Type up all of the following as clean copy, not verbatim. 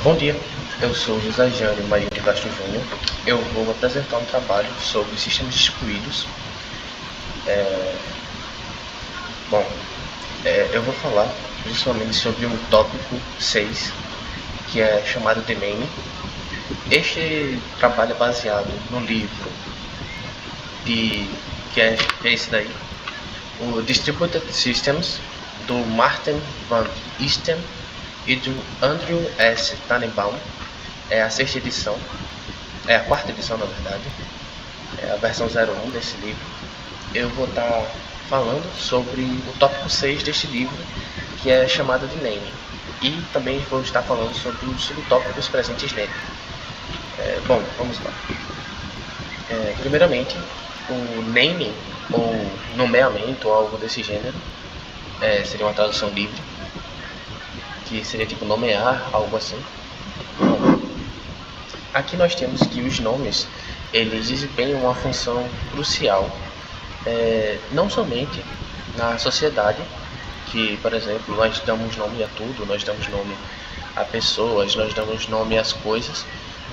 Bom dia, eu sou José Jânio Maria de Castro Júnior. Eu vou apresentar um trabalho sobre sistemas distribuídos. Bom, eu vou falar principalmente sobre o tópico 6, que é chamado de naming. Este trabalho é baseado no livro que é esse daí, o Distributed Systems, do Martin van Esten e do Andrew S. Tannenbaum. É a sexta edição, é a quarta edição na verdade, é a versão 01 desse livro. Eu vou estar falando sobre o tópico 6 deste livro, que é chamado de naming, e também vou estar falando sobre os subtópicos presentes nele. Bom, vamos lá. Primeiramente, o naming, ou nomeamento, ou algo desse gênero, seria uma tradução livre, que seria tipo nomear, algo assim. Bom, aqui nós temos que os nomes, eles desempenham uma função crucial, não somente na sociedade, que, por exemplo, nós damos nome a tudo, nós damos nome a pessoas, nós damos nome às coisas,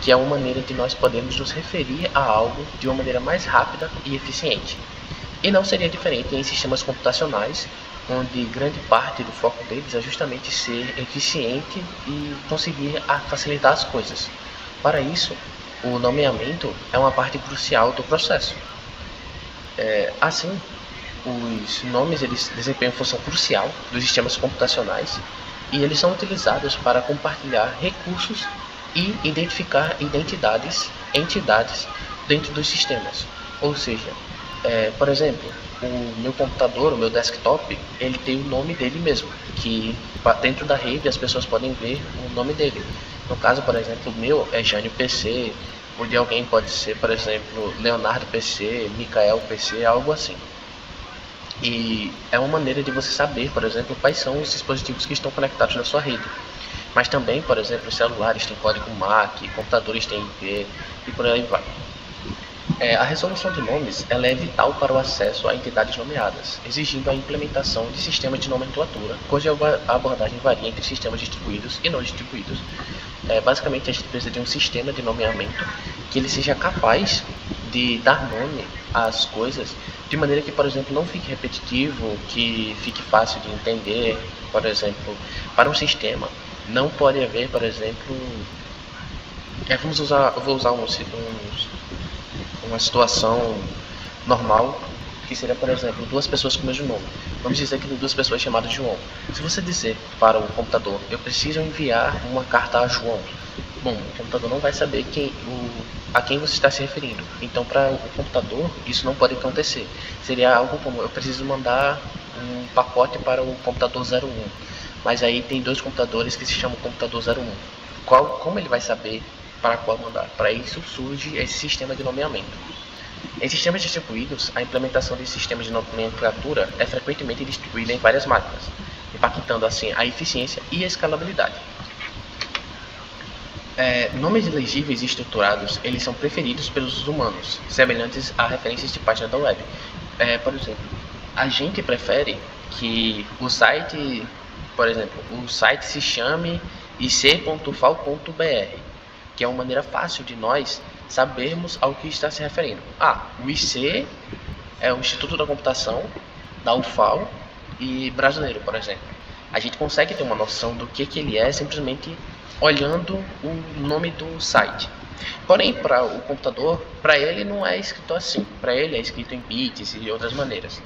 que é uma maneira de nós podermos nos referir a algo de uma maneira mais rápida e eficiente. E não seria diferente em sistemas computacionais, onde grande parte do foco deles é justamente ser eficiente e conseguir facilitar as coisas. Para isso, o nomeamento é uma parte crucial do processo. Assim, os nomes eles desempenham função crucial dos sistemas computacionais e eles são utilizados para compartilhar recursos e identificar entidades dentro dos sistemas. Ou seja, por exemplo, o meu computador, o meu desktop, ele tem o nome dele mesmo, que dentro da rede as pessoas podem ver o nome dele. No caso, por exemplo, o meu é Jânio PC, o de alguém pode ser, por exemplo, Leonardo PC, Micael PC, algo assim. E é uma maneira de você saber, por exemplo, quais são os dispositivos que estão conectados na sua rede. Mas também, por exemplo, celulares têm código MAC, computadores têm IP e por aí vai. A resolução de nomes ela é vital para o acesso a entidades nomeadas, exigindo a implementação de sistemas de nomenclatura, cuja abordagem varia entre sistemas distribuídos e não distribuídos. Basicamente, a gente precisa de um sistema de nomeamento que ele seja capaz de dar nome às coisas de maneira que, por exemplo, não fique repetitivo, que fique fácil de entender. Por exemplo, para um sistema não pode haver, por exemplo, eu vou usar uma situação normal, que seria, por exemplo, duas pessoas com o mesmo nome. Vamos dizer que tem duas pessoas chamadas João. Se você dizer para o computador, eu preciso enviar uma carta a João, bom, o computador não vai saber a quem você está se referindo. Então, para o computador, isso não pode acontecer. Seria algo como, eu preciso mandar um pacote para o computador 01. Mas aí tem dois computadores que se chamam computador 01. Como ele vai saber para qual mandar? Para isso surge esse sistema de nomeamento. Em sistemas distribuídos, a implementação de sistemas de nomenclatura é frequentemente distribuída em várias máquinas, impactando assim a eficiência e a escalabilidade. Nomes legíveis e estruturados, eles são preferidos pelos humanos, semelhantes a referências de página da web. Por exemplo, a gente prefere que o site, por exemplo, o site se chame ic.fal.br, que é uma maneira fácil de nós sabermos ao que está se referindo. O IC é o Instituto da Computação, da UFAL e brasileiro, por exemplo. A gente consegue ter uma noção do que ele é simplesmente olhando o nome do site. Porém, para o computador, para ele não é escrito assim. Para ele é escrito em bits e de outras maneiras.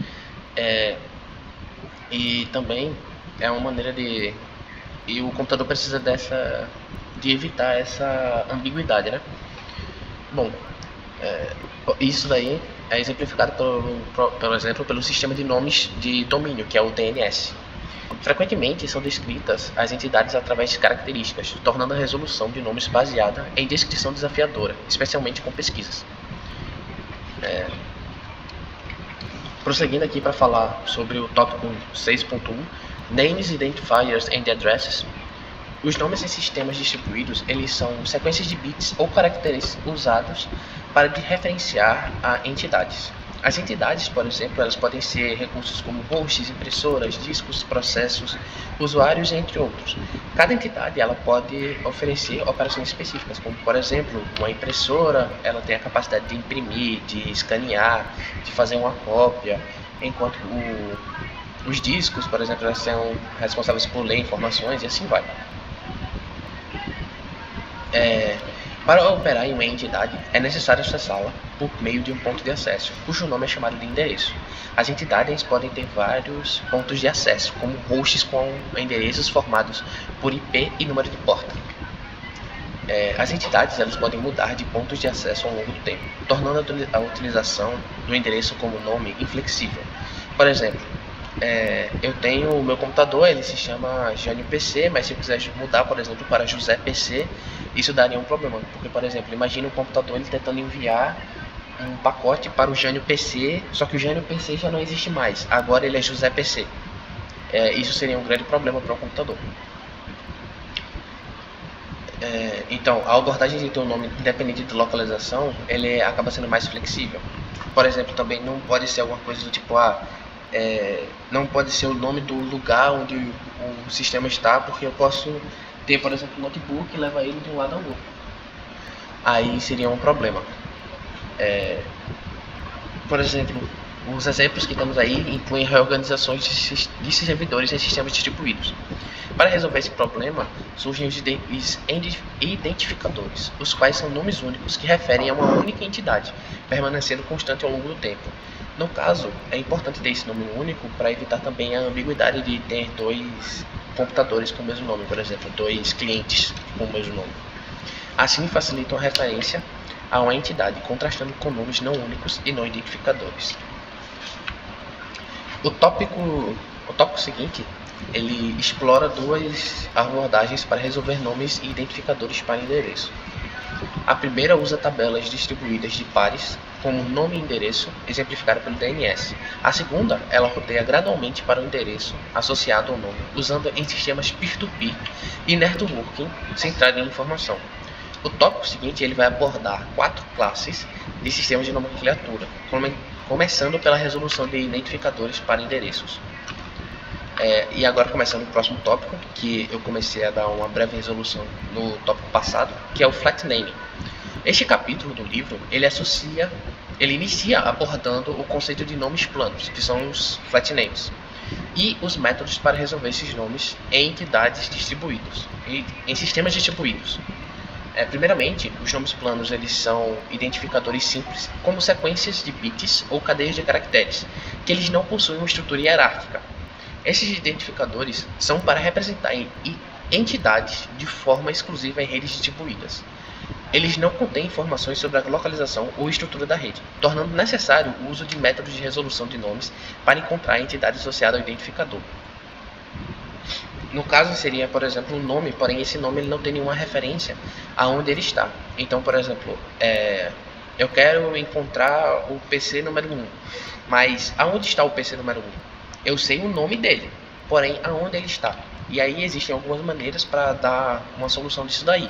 E também é uma maneira de... E o computador precisa de evitar essa ambiguidade, né? Bom, isso daí é exemplificado, por exemplo, pelo sistema de nomes de domínio, que é o DNS. Frequentemente são descritas as entidades através de características, tornando a resolução de nomes baseada em descrição desafiadora, especialmente com pesquisas. Prosseguindo aqui para falar sobre o tópico 6.1, Names, Identifiers and Addresses. Os nomes em sistemas distribuídos, eles são sequências de bits ou caracteres usados para referenciar a entidades. As entidades, por exemplo, elas podem ser recursos como hosts, impressoras, discos, processos, usuários, entre outros. Cada entidade ela pode oferecer operações específicas, como por exemplo, uma impressora, ela tem a capacidade de imprimir, de escanear, de fazer uma cópia, enquanto os discos, por exemplo, elas são responsáveis por ler informações e assim vai. Para operar em uma entidade, é necessário acessá-la por meio de um ponto de acesso, cujo nome é chamado de endereço. As entidades podem ter vários pontos de acesso, como hosts com endereços formados por IP e número de porta. As entidades elas podem mudar de pontos de acesso ao longo do tempo, tornando a utilização do endereço como nome inflexível. Por exemplo, eu tenho o meu computador, ele se chama Jânio PC, mas se eu quiser mudar, por exemplo, para José PC, isso daria um problema, porque, por exemplo, imagine um computador ele tentando enviar um pacote para o Jânio PC, só que o Jânio PC já não existe mais, agora ele é José PC. Isso seria um grande problema para o computador. Então, a abordagem de ter um nome independente de localização, ele acaba sendo mais flexível. Por exemplo, também não pode ser alguma coisa do tipo, não pode ser o nome do lugar onde o sistema está, porque eu posso ter, por exemplo, um notebook e levar ele de um lado ao outro. Aí seria um problema. Por exemplo, os exemplos que temos aí incluem reorganizações de servidores em sistemas distribuídos. Para resolver esse problema, surgem os identificadores, os quais são nomes únicos que referem a uma única entidade, permanecendo constante ao longo do tempo. No caso, é importante ter esse nome único para evitar também a ambiguidade de ter dois computadores com o mesmo nome, por exemplo, dois clientes com o mesmo nome. Assim, facilitam a referência a uma entidade, contrastando com nomes não únicos e não identificadores. O tópico seguinte, ele explora duas abordagens para resolver nomes e identificadores para endereço. A primeira usa tabelas distribuídas de pares, como nome e endereço, exemplificada pelo DNS. A segunda, ela roteia gradualmente para o endereço associado ao nome, usando em sistemas peer-to-peer e networking centrado em informação. O tópico seguinte ele vai abordar 4 classes de sistemas de nomenclatura, começando pela resolução de identificadores para endereços. E agora começando o próximo tópico, que eu comecei a dar uma breve resolução no tópico passado, que é o flat naming. Este capítulo do livro, ele inicia abordando o conceito de nomes planos, que são os flat names, e os métodos para resolver esses nomes em entidades distribuídas, em sistemas distribuídos. Primeiramente, os nomes planos eles são identificadores simples, como sequências de bits ou cadeias de caracteres, que eles não possuem uma estrutura hierárquica. Esses identificadores são para representar entidades de forma exclusiva em redes distribuídas. Eles não contêm informações sobre a localização ou estrutura da rede, tornando necessário o uso de métodos de resolução de nomes para encontrar a entidade associada ao identificador. No caso seria, por exemplo, um nome, porém esse nome ele não tem nenhuma referência aonde ele está. Então, por exemplo, eu quero encontrar o PC número 1, mas aonde está o PC número 1? Eu sei o nome dele, porém aonde ele está. E aí existem algumas maneiras para dar uma solução disso daí,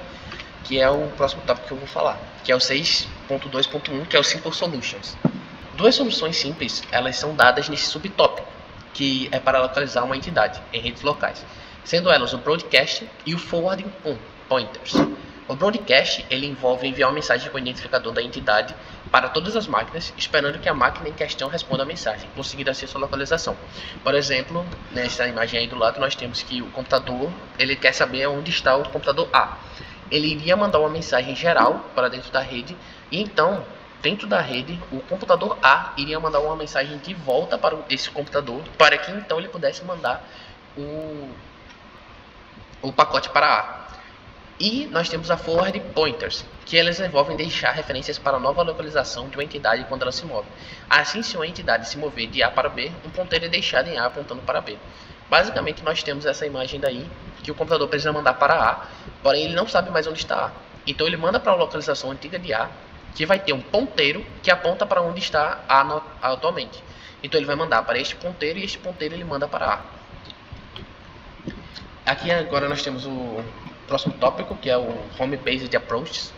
que é o próximo tópico que eu vou falar, que é o 6.2.1, que é o Simple Solutions. Duas soluções simples, elas são dadas nesse subtópico, que é para localizar uma entidade em redes locais, sendo elas o broadcast e o forwarding pointers. O broadcast ele envolve enviar uma mensagem com o identificador da entidade para todas as máquinas, esperando que a máquina em questão responda a mensagem, conseguindo assim sua localização. Por exemplo, nessa imagem aí do lado nós temos que o computador ele quer saber onde está o computador A. Ele iria mandar uma mensagem geral para dentro da rede e então dentro da rede, o computador A iria mandar uma mensagem de volta para esse computador, para que então ele pudesse mandar o pacote para A. E nós temos a forward pointers, que elas envolvem deixar referências para a nova localização de uma entidade quando ela se move. Assim, se uma entidade se mover de A para B, um ponteiro é deixado em A apontando para B. Basicamente, nós temos essa imagem daí, que o computador precisa mandar para A, porém ele não sabe mais onde está A. Então ele manda para a localização antiga de A, que vai ter um ponteiro que aponta para onde está A atualmente. Então ele vai mandar para este ponteiro e este ponteiro ele manda para A. Aqui agora nós temos o próximo tópico, que é o Home Based Approaches.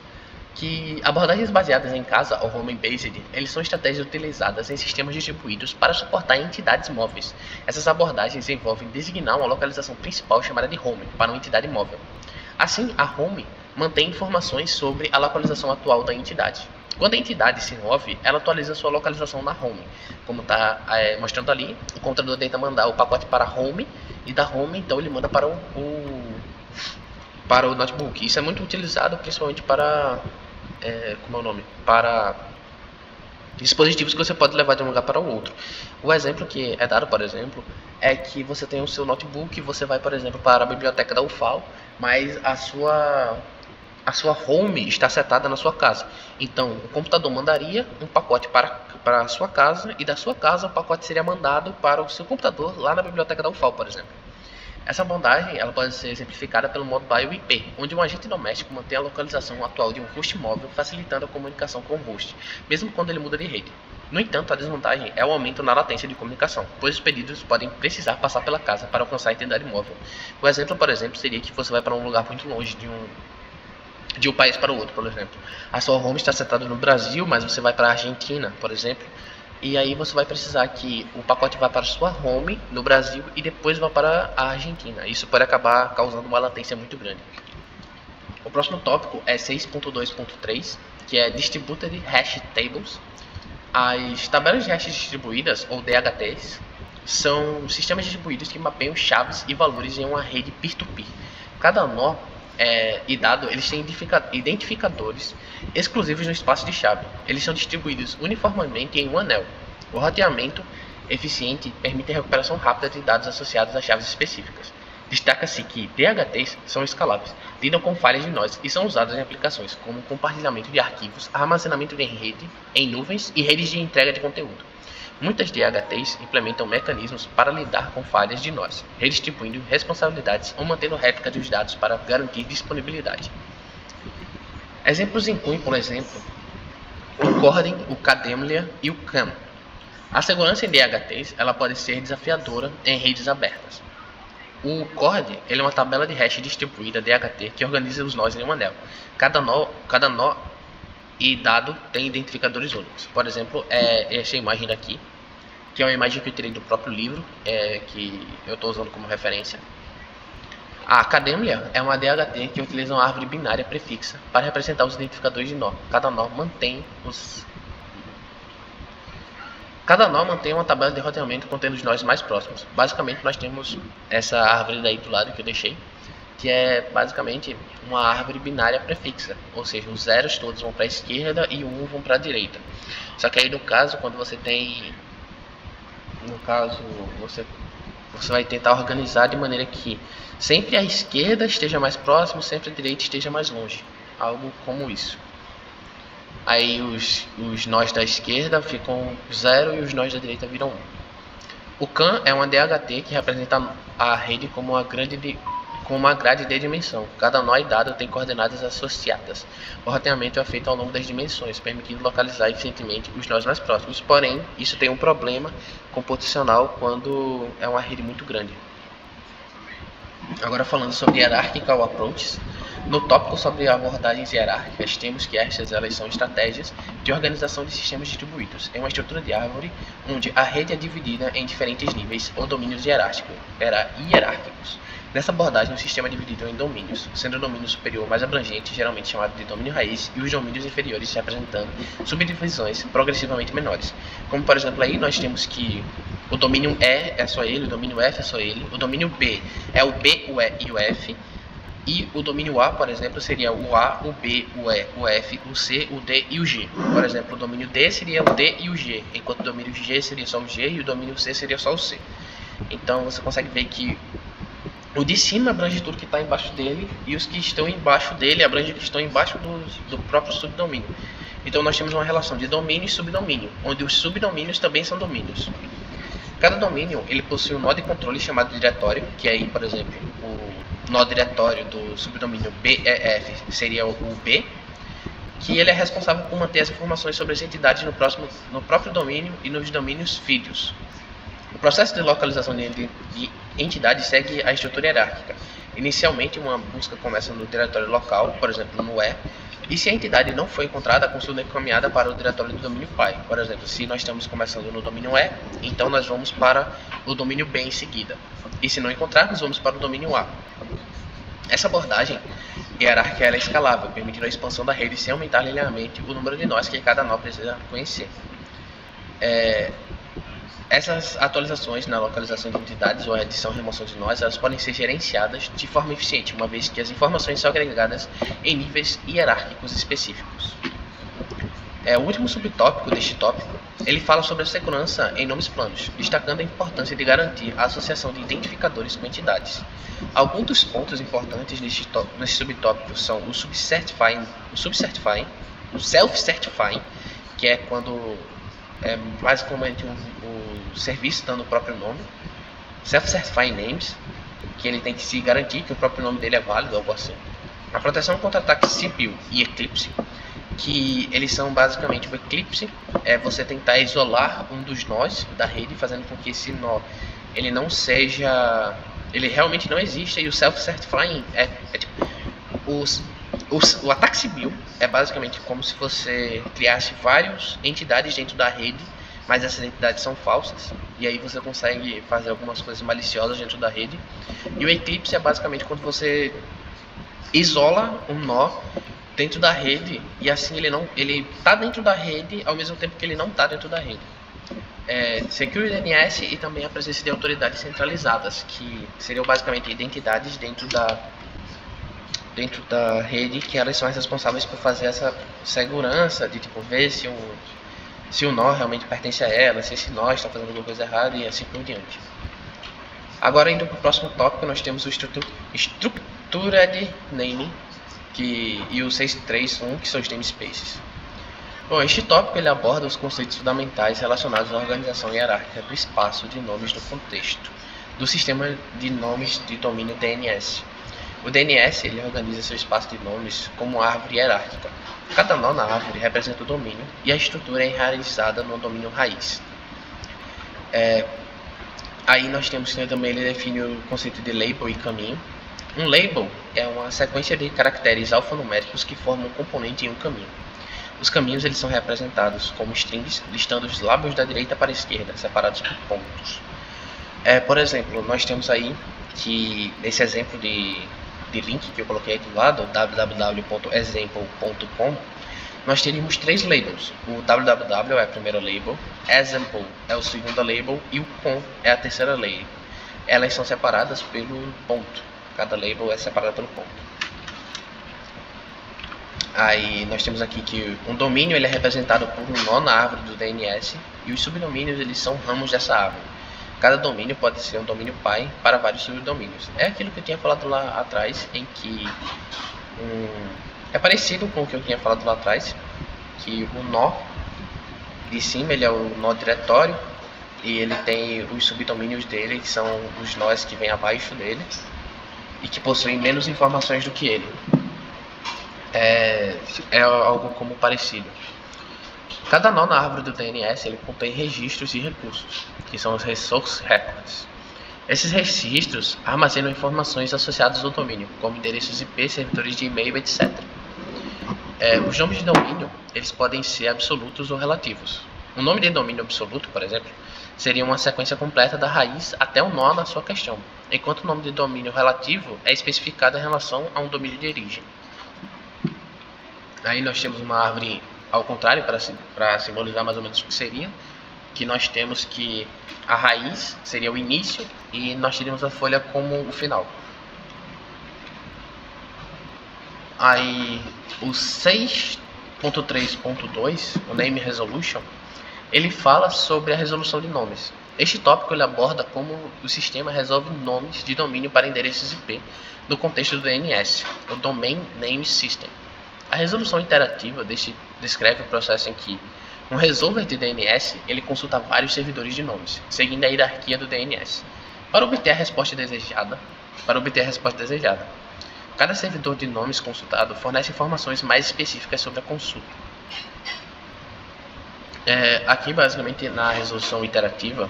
que abordagens baseadas em casa ou home-based, eles são estratégias utilizadas em sistemas distribuídos para suportar entidades móveis. Essas abordagens envolvem designar uma localização principal chamada de home para uma entidade móvel. Assim, a home mantém informações sobre a localização atual da entidade. Quando a entidade se move, ela atualiza sua localização na home. Como está mostrando ali, o computador tenta mandar o pacote para a home, e da home então ele manda para o notebook. Isso é muito utilizado principalmente para para dispositivos que você pode levar de um lugar para o outro. O exemplo que é dado, por exemplo, é que você tem o seu notebook, você vai, por exemplo, para a biblioteca da UFAL, mas a sua home está setada na sua casa. Então, o computador mandaria um pacote para a sua casa, e da sua casa o pacote seria mandado para o seu computador lá na biblioteca da UFAL, por exemplo. Essa abordagem ela pode ser exemplificada pelo Mobile IP, onde um agente doméstico mantém a localização atual de um host móvel, facilitando a comunicação com o host, mesmo quando ele muda de rede. No entanto, a desvantagem é o aumento na latência de comunicação, pois os pedidos podem precisar passar pela casa para alcançar a entidade móvel. O exemplo, por exemplo, seria que você vai para um lugar muito longe de um país para o outro, por exemplo. A sua home está setada no Brasil, mas você vai para a Argentina, por exemplo, e aí você vai precisar que o pacote vá para a sua home no Brasil e depois vá para a Argentina. Isso pode acabar causando uma latência muito grande. O próximo tópico é 6.2.3, que é Distributed Hash Tables. As tabelas de hashes distribuídas, ou DHTs, são sistemas distribuídos que mapeiam chaves e valores em uma rede peer-to-peer. Cada nó e dado, eles têm identificadores exclusivos no espaço de chave. Eles são distribuídos uniformemente em um anel. O roteamento eficiente permite a recuperação rápida de dados associados a chaves específicas. Destaca-se que DHTs são escaláveis, lidam com falhas de nós e são usados em aplicações como compartilhamento de arquivos, armazenamento em rede, em nuvens e redes de entrega de conteúdo. Muitas DHTs implementam mecanismos para lidar com falhas de nós, redistribuindo responsabilidades ou mantendo réplica dos dados para garantir disponibilidade. Exemplos incluem, por exemplo, o Corden, o Kademlia e o CAM. A segurança em DHTs ela pode ser desafiadora em redes abertas. O Corden ele é uma tabela de hash distribuída DHT que organiza os nós em um anel. Cada nó e dado tem identificadores únicos. Por exemplo, essa imagem daqui, que é uma imagem que eu tirei do próprio livro, que eu estou usando como referência. A Academia é uma DHT que utiliza uma árvore binária prefixa para representar os identificadores de nó. Cada nó mantém uma tabela de roteamento contendo os nós mais próximos. Basicamente, nós temos essa árvore daí do lado que eu deixei, que é basicamente uma árvore binária prefixa, ou seja, os zeros todos vão para a esquerda e o 1 vão para a direita. Só que aí no caso, quando você tem, você vai tentar organizar de maneira que sempre a esquerda esteja mais próximo, sempre a direita esteja mais longe, algo como isso. Aí os nós da esquerda ficam 0 e os nós da direita viram 1. O CAN é uma DHT que representa a rede como uma grade de dimensão. Cada nó e dado tem coordenadas associadas. O roteamento é feito ao longo das dimensões, permitindo localizar eficientemente os nós mais próximos. Porém, isso tem um problema computacional quando é uma rede muito grande. Agora falando sobre Hierarchical Approaches. No tópico sobre abordagens hierárquicas, temos que elas são estratégias de organização de sistemas distribuídos. É uma estrutura de árvore onde a rede é dividida em diferentes níveis ou domínios hierárquicos. Nessa abordagem, o sistema é dividido em domínios, sendo o domínio superior mais abrangente, geralmente chamado de domínio raiz, e os domínios inferiores representando subdivisões progressivamente menores. Como, por exemplo, aí nós temos que o domínio E é só ele, o domínio F é só ele, o domínio B é o B, o E e o F, e o domínio A, por exemplo, seria o A, o B, o E, o F, o C, o D e o G. Por exemplo, o domínio D seria o D e o G, enquanto o domínio G seria só o G e o domínio C seria só o C. Então você consegue ver que o de cima abrange tudo que está embaixo dele, e os que estão embaixo dele abrangem os que estão embaixo do próprio subdomínio. Então nós temos uma relação de domínio e subdomínio, onde os subdomínios também são domínios. Cada domínio ele possui um nó de controle chamado diretório, que aí, por exemplo, o nó diretório do subdomínio BEF seria o B, que ele é responsável por manter as informações sobre as entidades no próprio domínio e nos domínios filhos. O processo de localização de entidades segue a estrutura hierárquica. Inicialmente, uma busca começa no diretório local, por exemplo, no E, E se a entidade não foi encontrada, a consulta é encaminhada para o diretório do domínio pai. Por exemplo, se nós estamos começando no domínio E, então nós vamos para o domínio B em seguida. E se não encontrarmos, vamos para o domínio A. Essa abordagem hierárquica é escalável, permitindo a expansão da rede sem aumentar linearmente o número de nós que cada nó precisa conhecer. Essas atualizações na localização de entidades ou adição e remoção de nós, elas podem ser gerenciadas de forma eficiente, uma vez que as informações são agregadas em níveis hierárquicos específicos. O último subtópico deste tópico, ele fala sobre a segurança em nomes planos, destacando a importância de garantir a associação de identificadores com entidades. Alguns dos pontos importantes neste subtópico são o self-certifying, que é quando é basicamente o serviço dando o próprio nome, self-certifying names, que ele tem que se garantir que o próprio nome dele é válido, algo assim. A proteção contra ataques CPU e Eclipse, que eles são basicamente o Eclipse, é você tentar isolar um dos nós da rede, fazendo com que esse nó ele não seja, ele realmente não exista, e o self-certifying tipo, o ataque civil é basicamente como se você criasse várias entidades dentro da rede, mas essas entidades são falsas, e aí você consegue fazer algumas coisas maliciosas dentro da rede. E o Eclipse é basicamente quando você isola um nó dentro da rede, e assim ele está dentro da rede ao mesmo tempo que ele não está dentro da rede. Secure DNS e também a presença de autoridades centralizadas, que seriam basicamente identidades dentro da rede, que elas são as responsáveis por fazer essa segurança de tipo ver se o nó realmente pertence a ela, se esse nó está fazendo alguma coisa errada e assim por diante. Agora, indo para o próximo tópico, nós temos o Structured Naming e o 631, que são os namespaces. Bom, este tópico ele aborda os conceitos fundamentais relacionados à organização hierárquica do espaço de nomes no contexto do sistema de nomes de domínio DNS. O DNS ele organiza seu espaço de nomes como árvore hierárquica. Cada nó na árvore representa o domínio e a estrutura é enraizada no domínio raiz. Aí nós temos que também ele define o conceito de label e caminho. Um label é uma sequência de caracteres alfanuméricos que formam um componente em um caminho. Os caminhos eles são representados como strings, listando os lábios da direita para a esquerda, separados por pontos. Por exemplo, nós temos aí que nesse exemplo de link que eu coloquei aqui do lado, www.example.com, nós teríamos três labels. O www é a primeira label, example é o segundo label e o com é a terceira label. Elas são separadas pelo ponto. Cada label é separado pelo ponto. Aí nós temos aqui que um domínio ele é representado por um nó na árvore do DNS e os subdomínios eles são ramos dessa árvore. Cada domínio pode ser um domínio pai para vários subdomínios. É aquilo que eu tinha falado lá atrás, em que é parecido com o que eu tinha falado lá atrás, que o nó de cima ele é o nó diretório e ele tem os subdomínios dele, que são os nós que vêm abaixo dele e que possuem menos informações do que ele. É algo como parecido. Cada nó na árvore do DNS ele contém registros e recursos, que são os Resource Records. Esses registros armazenam informações associadas ao domínio, como endereços IP, servidores de e-mail, etc. Os nomes de domínio eles podem ser absolutos ou relativos. Um nome de domínio absoluto, por exemplo, seria uma sequência completa da raiz até o nó na sua questão, enquanto o nome de domínio relativo é especificado em relação a um domínio de origem. Aí nós temos uma árvore ao contrário, para simbolizar mais ou menos o que seria, que nós temos que a raiz seria o início e nós teríamos a folha como o final. Aí o 6.3.2, o Name Resolution, ele fala sobre a resolução de nomes. Este tópico ele aborda como o sistema resolve nomes de domínio para endereços IP no contexto do DNS, o Domain Name System. A resolução interativa descreve o processo em que um resolver de DNS ele consulta vários servidores de nomes, seguindo a hierarquia do DNS, para obter a resposta desejada. Cada servidor de nomes consultado fornece informações mais específicas sobre a consulta. Aqui, basicamente, na resolução iterativa,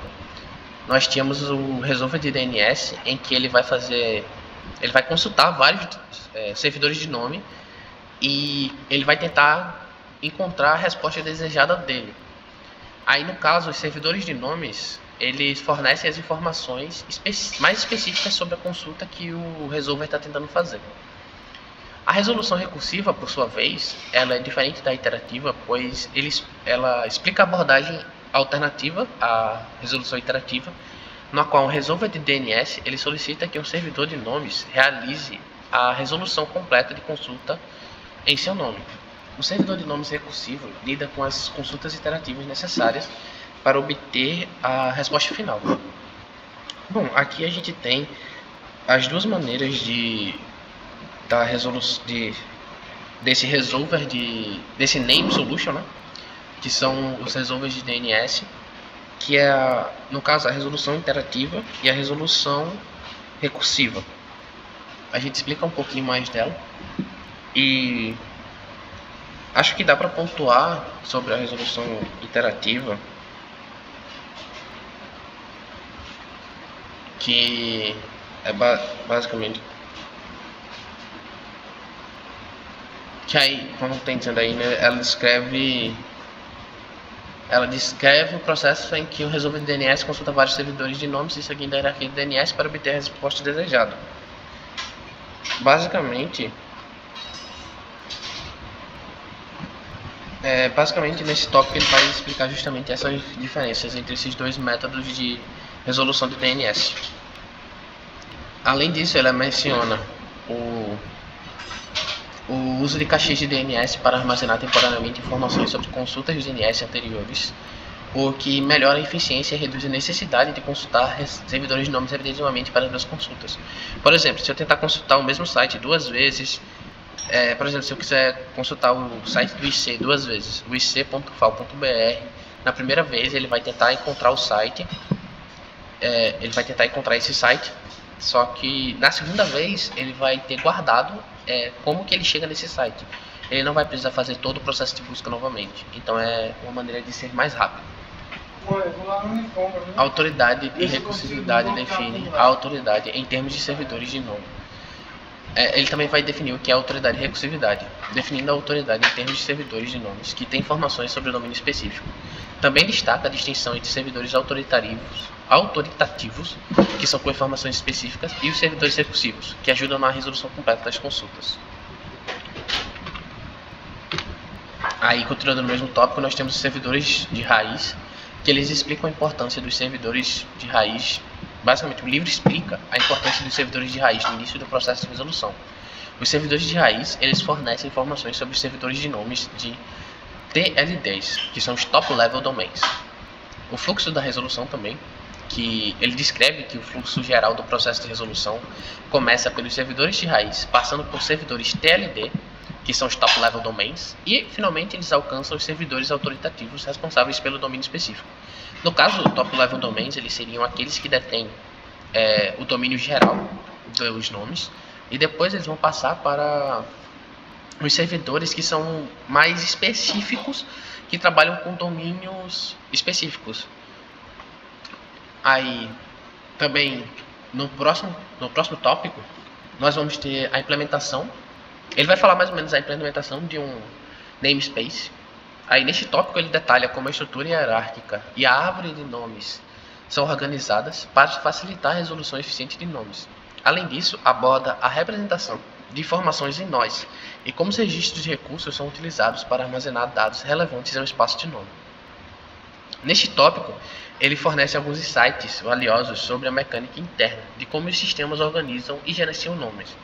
nós tínhamos o resolver de DNS em que ele vai consultar vários servidores de nome e ele vai tentar encontrar a resposta desejada dele. Aí, no caso, os servidores de nomes, eles fornecem as informações mais específicas sobre a consulta que o resolver está tentando fazer. A resolução recursiva, por sua vez, ela é diferente da iterativa, pois ela explica a abordagem alternativa à resolução iterativa, na qual o resolver de DNS ele solicita que um servidor de nomes realize a resolução completa de consulta em seu nome. O servidor de nomes recursivo lida com as consultas iterativas necessárias para obter a resposta final. Bom, aqui a gente tem as duas maneiras da resolução desse resolver desse name solution, né? Que são os resolvers de DNS, que é no caso a resolução interativa e a resolução recursiva. A gente explica um pouquinho mais dela e acho que dá para pontuar sobre a resolução iterativa que é basicamente que aí, como tem dizendo aí, né, ela descreve o processo em que o resolver de DNS consulta vários servidores de nomes e seguindo a hierarquia de DNS para obter a resposta desejada. Basicamente nesse tópico ele vai explicar justamente essas diferenças entre esses dois métodos de resolução de DNS. Além disso, ele menciona o uso de caixas de DNS para armazenar temporariamente informações sobre consultas de DNS anteriores, o que melhora a eficiência e reduz a necessidade de consultar servidores de nomes repetitivamente para as duas consultas. Por exemplo, se eu tentar consultar o mesmo site duas vezes, por exemplo, se eu quiser consultar o site do IC duas vezes, o ic.fal.br, na primeira vez ele vai tentar encontrar o site, ele vai tentar encontrar esse site, só que na segunda vez ele vai ter guardado como que ele chega nesse site. Ele não vai precisar fazer todo o processo de busca novamente. Então é uma maneira de ser mais rápido. A autoridade de recursividade define a autoridade em termos de servidores de nome. Ele também vai definir o que é autoridade de recursividade, definindo a autoridade em termos de servidores de nomes, que tem informações sobre o domínio específico. Também destaca a distinção entre servidores autoritativos, que são com informações específicas, e os servidores recursivos, que ajudam na resolução completa das consultas. Aí, continuando no mesmo tópico, nós temos os servidores de raiz, que eles explicam a importância dos servidores de raiz. Basicamente, o livro explica a importância dos servidores de raiz no início do processo de resolução. Os servidores de raiz, eles fornecem informações sobre os servidores de nomes de TLDs, que são os Top Level Domains. O fluxo da resolução também, que ele descreve que o fluxo geral do processo de resolução começa pelos servidores de raiz, passando por servidores TLD, que são os Top Level Domains, e finalmente eles alcançam os servidores autoritativos responsáveis pelo domínio específico. No caso, Top Level Domains, eles seriam aqueles que detêm o domínio geral dos nomes, e depois eles vão passar para os servidores que são mais específicos, que trabalham com domínios específicos. Aí, também, no próximo tópico, nós vamos ter a implementação. Ele vai falar mais ou menos a implementação de um namespace. Aí, neste tópico, ele detalha como a estrutura hierárquica e a árvore de nomes são organizadas para facilitar a resolução eficiente de nomes. Além disso, aborda a representação de informações em nós e como os registros de recursos são utilizados para armazenar dados relevantes ao espaço de nome. Neste tópico, ele fornece alguns insights valiosos sobre a mecânica interna de como os sistemas organizam e gerenciam nomes.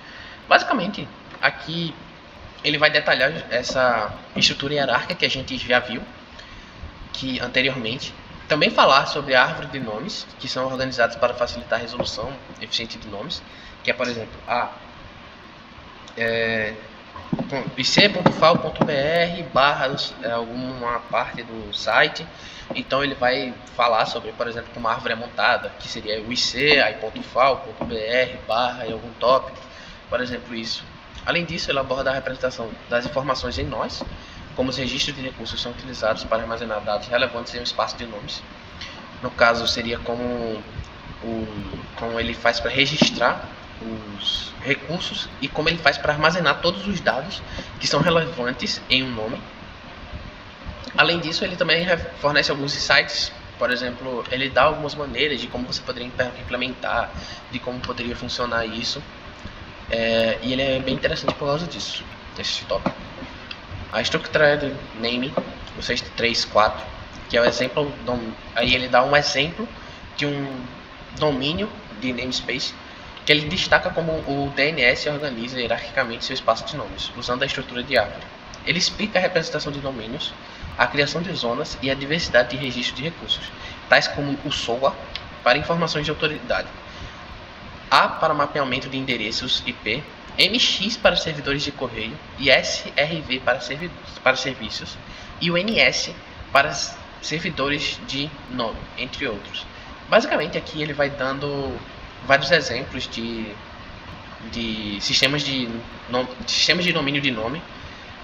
Basicamente, aqui ele vai detalhar essa estrutura hierárquica que a gente já viu anteriormente. Também falar sobre a árvore de nomes, que são organizados para facilitar a resolução eficiente de nomes, que é, por exemplo, ic.fal.br barra alguma parte do site. Então ele vai falar sobre, por exemplo, como a árvore é montada, que seria o ic, aí .fal.br barra e algum tópico, por exemplo, isso. Além disso, ele aborda a representação das informações em nós, como os registros de recursos são utilizados para armazenar dados relevantes em um espaço de nomes. No caso, seria como ele faz para registrar os recursos e como ele faz para armazenar todos os dados que são relevantes em um nome. Além disso, ele também fornece alguns insights. Por exemplo, ele dá algumas maneiras de como você poderia implementar, de como poderia funcionar isso. E ele é bem interessante por causa disso, esse tópico. A Structured Naming, o 634, que é o exemplo, aí ele dá um exemplo de um domínio de namespace que ele destaca como o DNS organiza hierarquicamente seu espaço de nomes, usando a estrutura de árvore. Ele explica a representação de domínios, a criação de zonas e a diversidade de registros de recursos, tais como o SOA para informações de autoridade, A para mapeamento de endereços IP, MX para servidores de correio e SRV para serviços, e o NS para servidores de nome, entre outros. Basicamente aqui ele vai dando vários exemplos de sistemas de domínio de nome.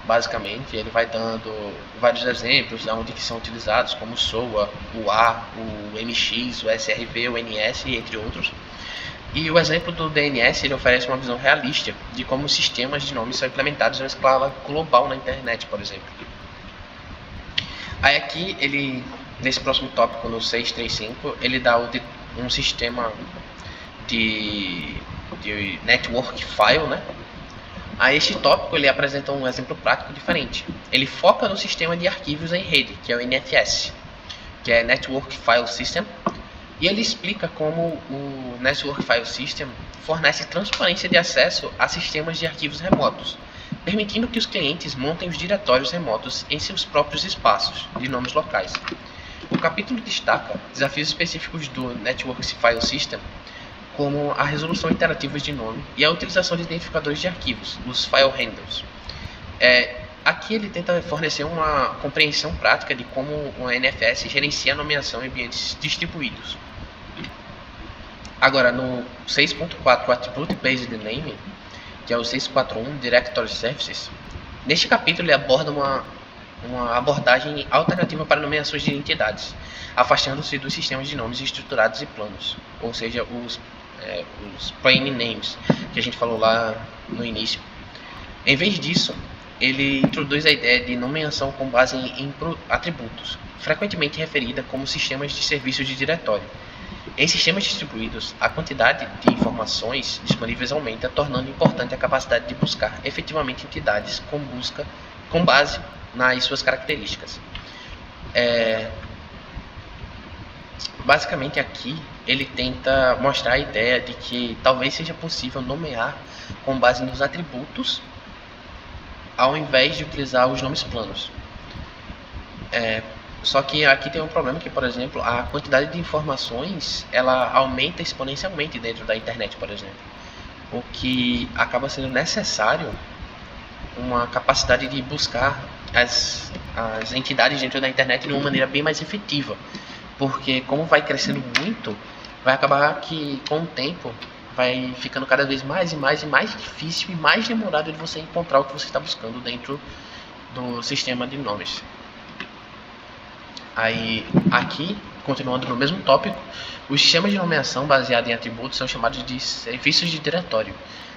Basicamente ele vai dando vários exemplos de onde que são utilizados, como o SOA, o A, o MX, o SRV, o NS, entre outros. E o exemplo do DNS ele oferece uma visão realista de como os sistemas de nomes são implementados em uma escala global na internet, por exemplo. Aí aqui ele, nesse próximo tópico, no 635, ele dá um sistema de network file, né? A este tópico ele apresenta um exemplo prático diferente. Ele foca no sistema de arquivos em rede, que é o NFS, que é Network File System, e ele explica como o Network File System fornece transparência de acesso a sistemas de arquivos remotos, permitindo que os clientes montem os diretórios remotos em seus próprios espaços de nomes locais. O capítulo destaca desafios específicos do Network File System, como a resolução interativa de nome e a utilização de identificadores de arquivos, os file handles. Aqui ele tenta fornecer uma compreensão prática de como o NFS gerencia a nomeação em ambientes distribuídos. Agora, no 6.4, Attribute Based Naming, que é o 641, Directory Services, neste capítulo ele aborda uma abordagem alternativa para nomeações de entidades, afastando-se dos sistemas de nomes estruturados e planos, ou seja, os plain names, que a gente falou lá no início. Em vez disso, ele introduz a ideia de nomeação com base em atributos, frequentemente referida como sistemas de serviços de diretório. Em sistemas distribuídos, a quantidade de informações disponíveis aumenta, tornando importante a capacidade de buscar efetivamente entidades com base nas suas características. Basicamente aqui ele tenta mostrar a ideia de que talvez seja possível nomear com base nos atributos ao invés de utilizar os nomes planos. Só que aqui tem um problema que, por exemplo, a quantidade de informações ela aumenta exponencialmente dentro da internet, por exemplo, o que acaba sendo necessário uma capacidade de buscar as entidades dentro da internet de uma maneira bem mais efetiva, porque como vai crescendo muito, vai acabar que com o tempo vai ficando cada vez mais e mais difícil e mais demorado de você encontrar o que você está buscando dentro do sistema de nomes. Aí, aqui, continuando no mesmo tópico, os sistemas de nomeação baseados em atributos são chamados de serviços de diretório.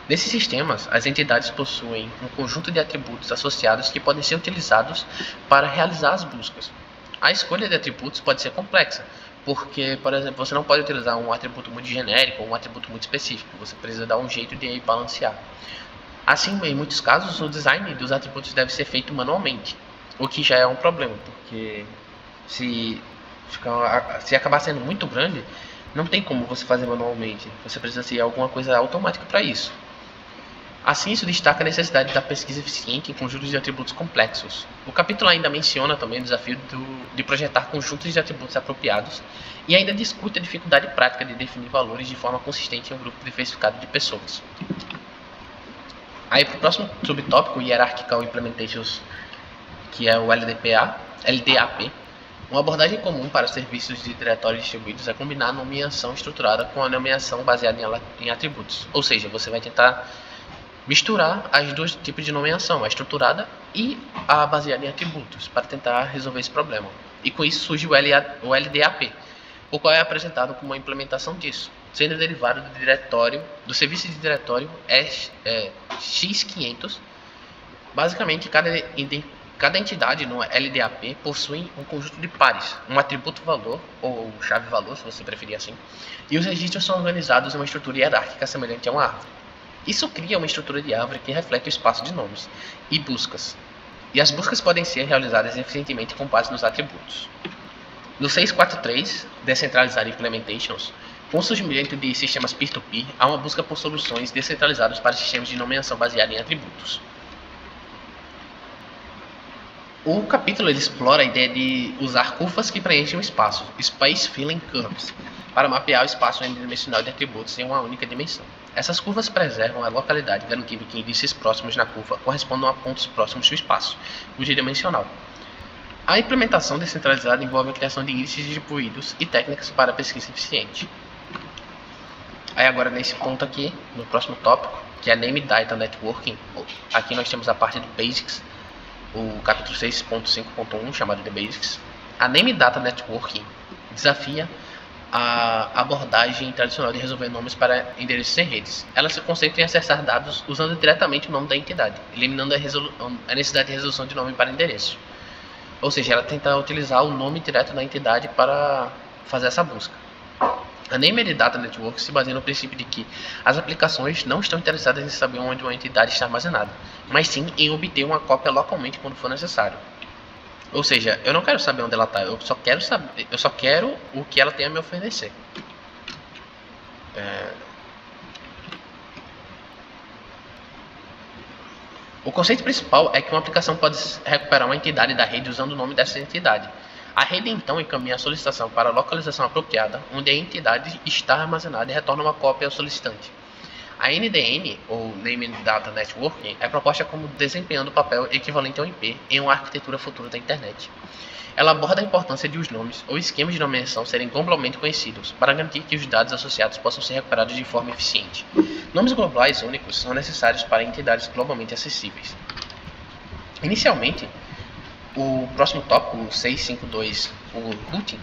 Nesses sistemas, as entidades possuem um conjunto de atributos associados que podem ser utilizados para realizar as buscas. A escolha de atributos pode ser complexa, porque, por exemplo, você não pode utilizar um atributo muito genérico ou um atributo muito específico. Você precisa dar um jeito de balancear. Assim, em muitos casos, o design dos atributos deve ser feito manualmente, o que já é um problema, porque se acabar sendo muito grande, não tem como você fazer manualmente. Você precisa ter alguma coisa automática para isso. Assim, isso destaca a necessidade da pesquisa eficiente em conjuntos de atributos complexos. O capítulo ainda menciona também o desafio de projetar conjuntos de atributos apropriados e ainda discute a dificuldade prática de definir valores de forma consistente em um grupo diversificado de pessoas. Aí, para o próximo subtópico, Hierarchical Implementations, que é o LDAP, uma abordagem comum para serviços de diretórios distribuídos é combinar a nomeação estruturada com a nomeação baseada em atributos. Ou seja, você vai tentar misturar as dois tipos de nomeação, a estruturada e a baseada em atributos, para tentar resolver esse problema. E com isso surge o LDAP, o qual é apresentado como uma implementação disso. sendo derivado do diretório, do serviço de diretório X500. Basicamente, cada entidade no LDAP possui um conjunto de pares, um atributo valor, ou chave valor, se você preferir assim, e os registros são organizados em uma estrutura hierárquica semelhante a uma árvore. Isso cria uma estrutura de árvore que reflete o espaço de nomes e buscas, e as buscas podem ser realizadas eficientemente com base nos atributos. No 643, Decentralizar Implementations, com o surgimento de sistemas peer-to-peer, há uma busca por soluções descentralizadas para sistemas de nomeação baseados em atributos. O capítulo ele explora a ideia de usar curvas que preenchem o espaço, Space Filling Curves, para mapear o espaço n-dimensional de atributos em uma única dimensão. Essas curvas preservam a localidade, garantindo que índices próximos na curva correspondam a pontos próximos do espaço multidimensional. A implementação descentralizada envolve a criação de índices distribuídos e técnicas para pesquisa eficiente. Aí agora nesse ponto aqui, no próximo tópico, que é Name Data Networking, aqui nós temos a parte do Basics, o capítulo 6.5.1, chamado de Basics. A Name Data Networking desafia a abordagem tradicional de resolver nomes para endereços em redes. Ela se concentra em acessar dados usando diretamente o nome da entidade, eliminando a necessidade de resolução de nome para endereço. Ou seja, ela tenta utilizar o nome direto da entidade para fazer essa busca. A Named Data Network se baseia no princípio de que as aplicações não estão interessadas em saber onde uma entidade está armazenada, mas sim em obter uma cópia localmente quando for necessário. Ou seja, eu não quero saber onde ela está, eu só quero o que ela tem a me oferecer. O conceito principal é que uma aplicação pode recuperar uma entidade da rede usando o nome dessa entidade. A rede então encaminha a solicitação para a localização apropriada, onde a entidade está armazenada e retorna uma cópia ao solicitante. A NDN, ou Named Data Networking, é proposta como desempenhando o papel equivalente ao IP em uma arquitetura futura da internet. Ela aborda a importância de os nomes ou esquemas de nomeação serem globalmente conhecidos, para garantir que os dados associados possam ser recuperados de forma eficiente. Nomes globais únicos são necessários para entidades globalmente acessíveis. Inicialmente, o próximo tópico, o 652, o routing,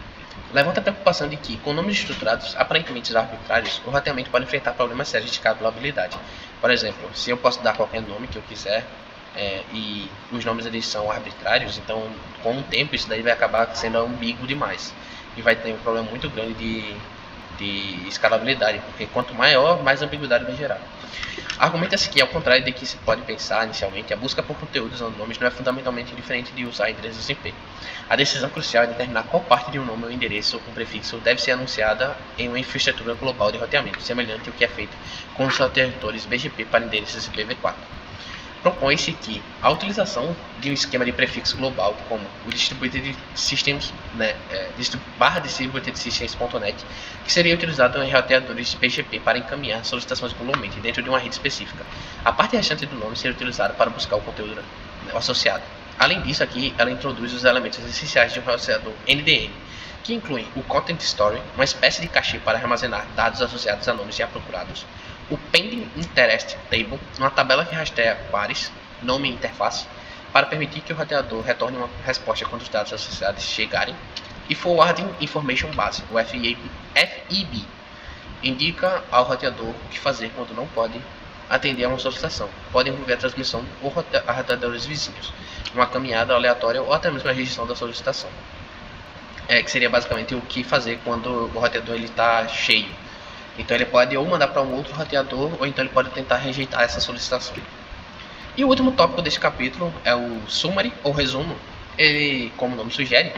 levanta a preocupação de que, com nomes estruturados aparentemente arbitrários, o roteamento pode enfrentar problemas sérios de calculabilidade. Por exemplo, se eu posso dar qualquer nome que eu quiser e os nomes eles são arbitrários, então com o tempo isso daí vai acabar sendo ambíguo demais e vai ter um problema muito grande de escalabilidade, porque quanto maior, mais ambiguidade vai gerar. Argumenta-se que, ao contrário do que se pode pensar inicialmente, a busca por conteúdos usando nomes não é fundamentalmente diferente de usar endereços IP. A decisão crucial é determinar qual parte de um nome ou endereço com prefixo deve ser anunciada em uma infraestrutura global de roteamento, semelhante ao que é feito com os roteadores BGP para endereços IPv4. Propõe-se que a utilização de um esquema de prefixo global, como o Distributed Systems, /Distributed Systems.net, que seria utilizado em roteadores de PGP para encaminhar solicitações globalmente dentro de uma rede específica. A parte restante do nome seria utilizada para buscar o conteúdo associado. Além disso, aqui ela introduz os elementos essenciais de um roteador NDN, que incluem o Content Story, uma espécie de cache para armazenar dados associados a nomes já procurados, o Pending Interest Table, uma tabela que rastreia pares, nome e interface, para permitir que o roteador retorne uma resposta quando os dados associados chegarem, e Forwarding Information Base, o FIB, indica ao roteador o que fazer quando não pode atender a uma solicitação. Pode envolver a transmissão a roteadores vizinhos, uma caminhada aleatória ou até mesmo a rejeição da solicitação. Que seria basicamente o que fazer quando o roteador está cheio. Então ele pode ou mandar para um outro roteador, ou então ele pode tentar rejeitar essa solicitação. E o último tópico deste capítulo é o summary, ou resumo. Ele, como o nome sugere,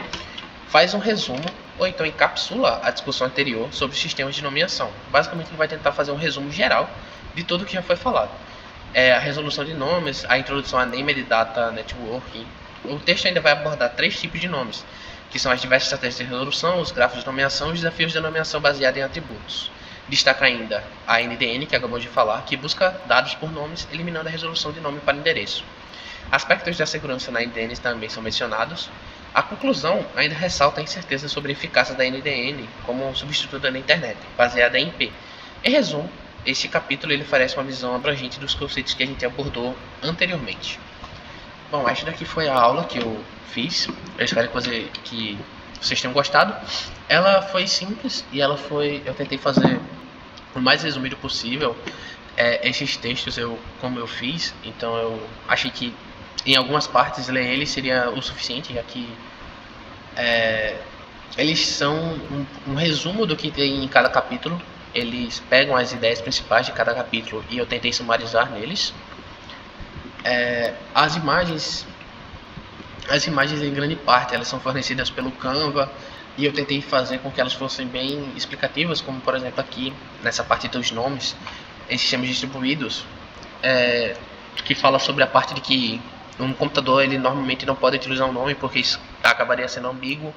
faz um resumo, ou então encapsula a discussão anterior sobre os sistemas de nomeação. Basicamente ele vai tentar fazer um resumo geral de tudo que já foi falado. A resolução de nomes, a introdução à Named Data Networking. O texto ainda vai abordar 3 tipos de nomes, que são as diversas estratégias de resolução, os grafos de nomeação e os desafios de nomeação baseados em atributos. Destaca ainda a NDN, que acabamos de falar, que busca dados por nomes, eliminando a resolução de nome para endereço. Aspectos da segurança na NDN também são mencionados. A conclusão ainda ressalta a incerteza sobre a eficácia da NDN como um substituto da internet, baseada em IP. Em resumo, este capítulo ele oferece uma visão abrangente dos conceitos que a gente abordou anteriormente. Bom, esta daqui foi a aula que eu fiz. Eu espero que vocês tenham gostado. Ela foi simples e eu tentei fazer o mais resumido possível. Esses textos como eu fiz, então eu achei que em algumas partes ler eles seria o suficiente, já que eles são um resumo do que tem em cada capítulo. Eles pegam as ideias principais de cada capítulo e eu tentei sumarizar neles. As imagens em grande parte elas são fornecidas pelo Canva e eu tentei fazer com que elas fossem bem explicativas, como por exemplo aqui nessa parte dos nomes em sistemas distribuídos, que fala sobre a parte de que um computador ele normalmente não pode utilizar um nome porque isso acabaria sendo ambíguo.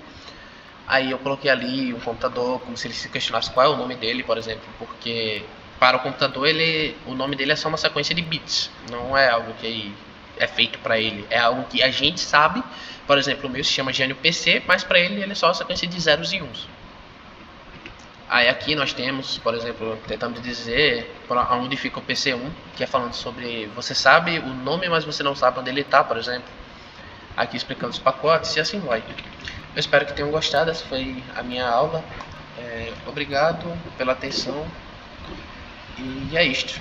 Aí eu coloquei ali um computador como se ele se questionasse qual é o nome dele, por exemplo, porque para o computador o nome dele é só uma sequência de bits, não é algo que é feito para ele, é algo que a gente sabe. Por exemplo, o meu se chama Gênio PC, mas para ele é só uma sequência de zeros e uns. Aí aqui nós temos, por exemplo, tentando dizer onde fica o PC1, que é falando sobre você sabe o nome, mas você não sabe onde ele está, por exemplo. Aqui explicando os pacotes e assim vai. Eu espero que tenham gostado, essa foi a minha aula. Obrigado pela atenção e é isto.